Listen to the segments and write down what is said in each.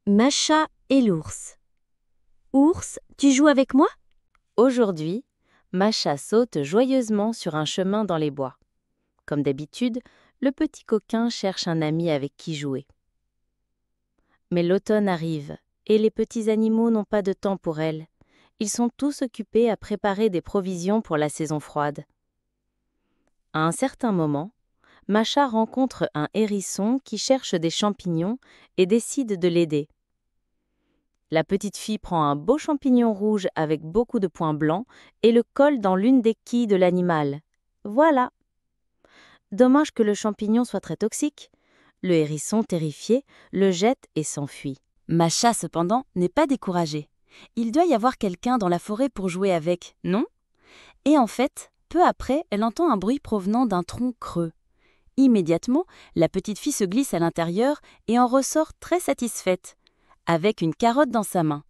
Macha et l'ours. Ours, tu joues avec moi? Aujourd'hui, Macha saute joyeusement sur un chemin dans les bois. Comme d'habitude, le petit coquin cherche un ami avec qui jouer. Mais l'automne arrive, et les petits animaux n'ont pas de temps pour elle. Ils sont tous occupés à préparer des provisions pour la saison froide. À un certain moment, Macha rencontre un hérisson qui cherche des champignons et décide de l'aider. La petite fille prend un beau champignon rouge avec beaucoup de points blancs et le colle dans l'une des quilles de l'animal. Voilà. Dommage que le champignon soit très toxique. Le hérisson, terrifié, le jette et s'enfuit. Macha, cependant, n'est pas découragée. Il doit y avoir quelqu'un dans la forêt pour jouer avec, non? Et en fait, peu après, elle entend un bruit provenant d'un tronc creux. Immédiatement, la petite fille se glisse à l'intérieur et en ressort très satisfaite, avec une carotte dans sa main.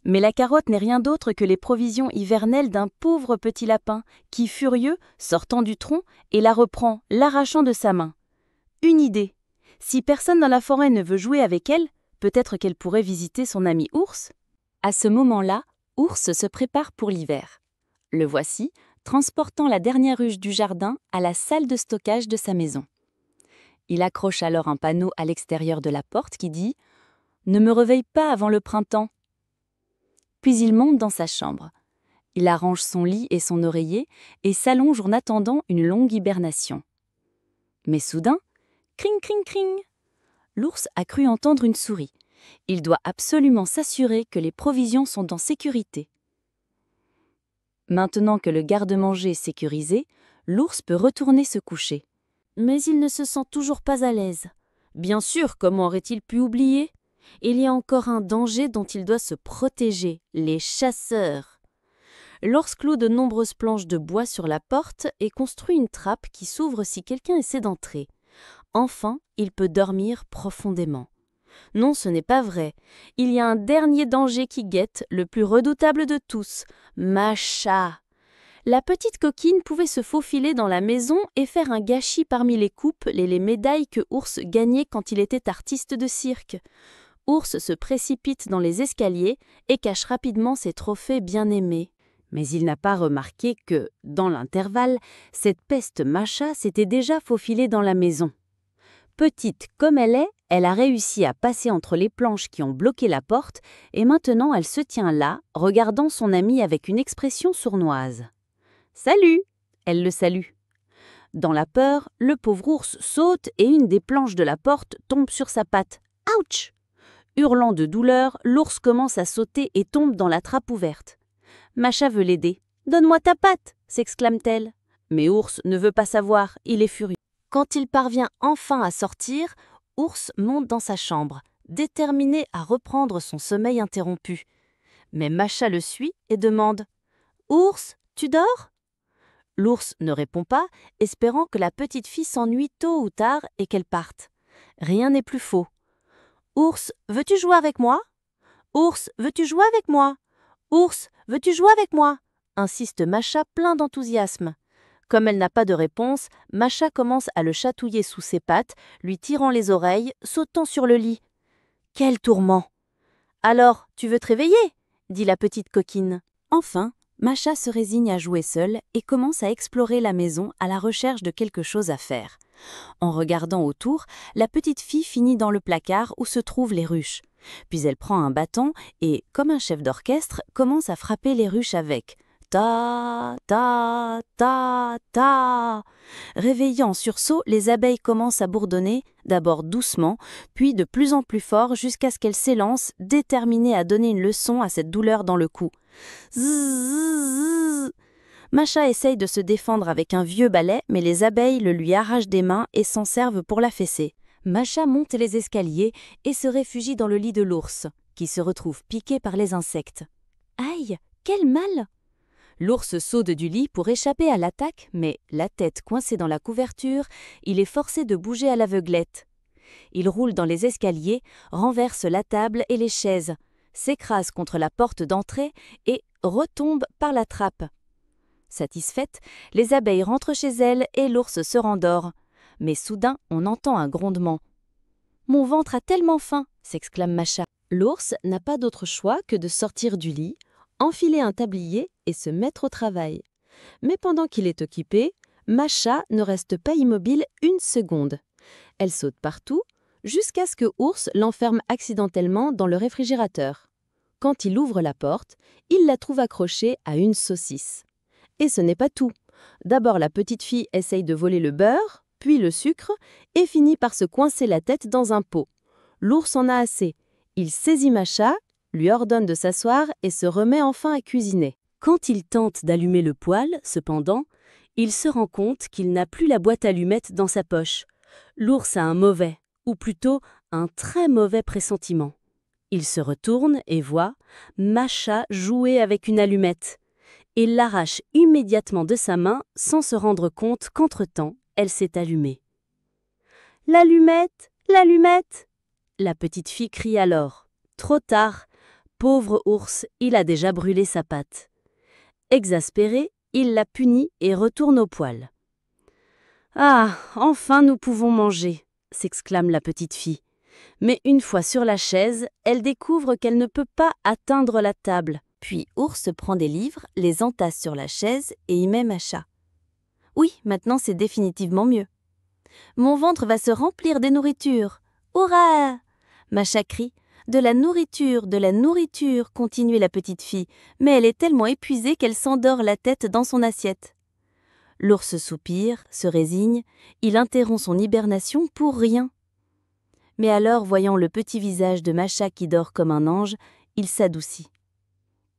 Mais la carotte n'est rien d'autre que les provisions hivernelles d'un pauvre petit lapin qui, furieux, sortant du tronc et la reprend, l'arrachant de sa main. Une idée. Si personne dans la forêt ne veut jouer avec elle, peut-être qu'elle pourrait visiter son ami ours? À ce moment-là, Ours se prépare pour l'hiver. Le voici, transportant la dernière ruche du jardin à la salle de stockage de sa maison. Il accroche alors un panneau à l'extérieur de la porte qui dit « Ne me réveille pas avant le printemps ». Puis il monte dans sa chambre. Il arrange son lit et son oreiller et s'allonge en attendant une longue hibernation. Mais soudain, cring cring cring, l'ours a cru entendre une souris. Il doit absolument s'assurer que les provisions sont en sécurité. Maintenant que le garde-manger est sécurisé, l'ours peut retourner se coucher. Mais il ne se sent toujours pas à l'aise. Bien sûr, comment aurait-il pu oublier? Il y a encore un danger dont il doit se protéger, les chasseurs. L'ours cloue de nombreuses planches de bois sur la porte et construit une trappe qui s'ouvre si quelqu'un essaie d'entrer. Enfin, il peut dormir profondément. Non, ce n'est pas vrai. Il y a un dernier danger qui guette, le plus redoutable de tous, Macha. La petite coquine pouvait se faufiler dans la maison et faire un gâchis parmi les coupes et les médailles que Ours gagnait quand il était artiste de cirque. Ours se précipite dans les escaliers et cache rapidement ses trophées bien-aimés. Mais il n'a pas remarqué que, dans l'intervalle, cette peste Macha s'était déjà faufilée dans la maison. Petite comme elle a réussi à passer entre les planches qui ont bloqué la porte et maintenant elle se tient là, regardant son ami avec une expression sournoise. « Salut !» Elle le salue. Dans la peur, le pauvre ours saute et une des planches de la porte tombe sur sa patte. « Ouch !» Hurlant de douleur, l'ours commence à sauter et tombe dans la trappe ouverte. Macha veut l'aider. « Donne-moi ta patte !» s'exclame-t-elle. Mais Ours ne veut pas savoir, il est furieux. Quand il parvient enfin à sortir, Ours monte dans sa chambre, déterminé à reprendre son sommeil interrompu. Mais Macha le suit et demande « Ours, tu dors ?» L'ours ne répond pas, espérant que la petite fille s'ennuie tôt ou tard et qu'elle parte. Rien n'est plus faux. « Ours, veux-tu jouer avec moi ? Ours, veux-tu jouer avec moi ? Ours, veux-tu jouer avec moi ?» insiste Macha plein d'enthousiasme. Comme elle n'a pas de réponse, Macha commence à le chatouiller sous ses pattes, lui tirant les oreilles, sautant sur le lit. Quel tourment! Alors, tu veux te réveiller? Dit la petite coquine. Enfin, Macha se résigne à jouer seule et commence à explorer la maison à la recherche de quelque chose à faire. En regardant autour, la petite fille finit dans le placard où se trouvent les ruches. Puis elle prend un bâton et, comme un chef d'orchestre, commence à frapper les ruches avec. Ta, ta, ta, ta. Réveillées en sursaut, les abeilles commencent à bourdonner, d'abord doucement, puis de plus en plus fort jusqu'à ce qu'elles s'élancent, déterminées à donner une leçon à cette douleur dans le cou. Zzz. Macha essaye de se défendre avec un vieux balai, mais les abeilles le lui arrachent des mains et s'en servent pour la fesser. Macha monte les escaliers et se réfugie dans le lit de l'ours, qui se retrouve piqué par les insectes. Aïe, quel mal! L'ours saute du lit pour échapper à l'attaque, mais, la tête coincée dans la couverture, il est forcé de bouger à l'aveuglette. Il roule dans les escaliers, renverse la table et les chaises, s'écrase contre la porte d'entrée et retombe par la trappe. Satisfaite, les abeilles rentrent chez elles et l'ours se rendort. Mais soudain, on entend un grondement. Mon ventre a tellement faim, s'exclame Macha. L'ours n'a pas d'autre choix que de sortir du lit, enfiler un tablier et se mettre au travail. Mais pendant qu'il est occupé, Macha ne reste pas immobile une seconde. Elle saute partout, jusqu'à ce que Ours l'enferme accidentellement dans le réfrigérateur. Quand il ouvre la porte, il la trouve accrochée à une saucisse. Et ce n'est pas tout. D'abord, la petite fille essaye de voler le beurre, puis le sucre, et finit par se coincer la tête dans un pot. L'ours en a assez. Il saisit Macha, lui ordonne de s'asseoir et se remet enfin à cuisiner. Quand il tente d'allumer le poêle, cependant, il se rend compte qu'il n'a plus la boîte à allumettes dans sa poche. L'ours a un mauvais, ou plutôt un très mauvais pressentiment. Il se retourne et voit Macha jouer avec une allumette et l'arrache immédiatement de sa main sans se rendre compte qu'entre-temps, elle s'est allumée. « L'allumette! L'allumette !» La petite fille crie alors. Trop tard. Pauvre ours, il a déjà brûlé sa patte. Exaspéré, il la punit et retourne au poêle. « Ah, enfin nous pouvons manger !» s'exclame la petite fille. Mais une fois sur la chaise, elle découvre qu'elle ne peut pas atteindre la table. Puis Ours prend des livres, les entasse sur la chaise et y met Macha. Oui, maintenant c'est définitivement mieux. Mon ventre va se remplir des nourritures. Hurrah! Macha crie. De la nourriture, continuait la petite fille, mais elle est tellement épuisée qu'elle s'endort la tête dans son assiette. L'ours soupire, se résigne, il interrompt son hibernation pour rien. Mais alors, voyant le petit visage de Macha qui dort comme un ange, il s'adoucit.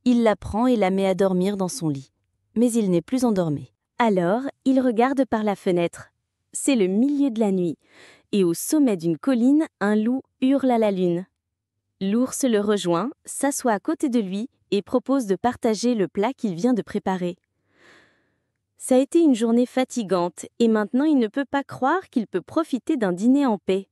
Il la prend et la met à dormir dans son lit. Mais il n'est plus endormi. Alors, il regarde par la fenêtre. C'est le milieu de la nuit, et au sommet d'une colline, un loup hurle à la lune. L'ours le rejoint, s'assoit à côté de lui et propose de partager le plat qu'il vient de préparer. Ça a été une journée fatigante et maintenant il ne peut pas croire qu'il peut profiter d'un dîner en paix.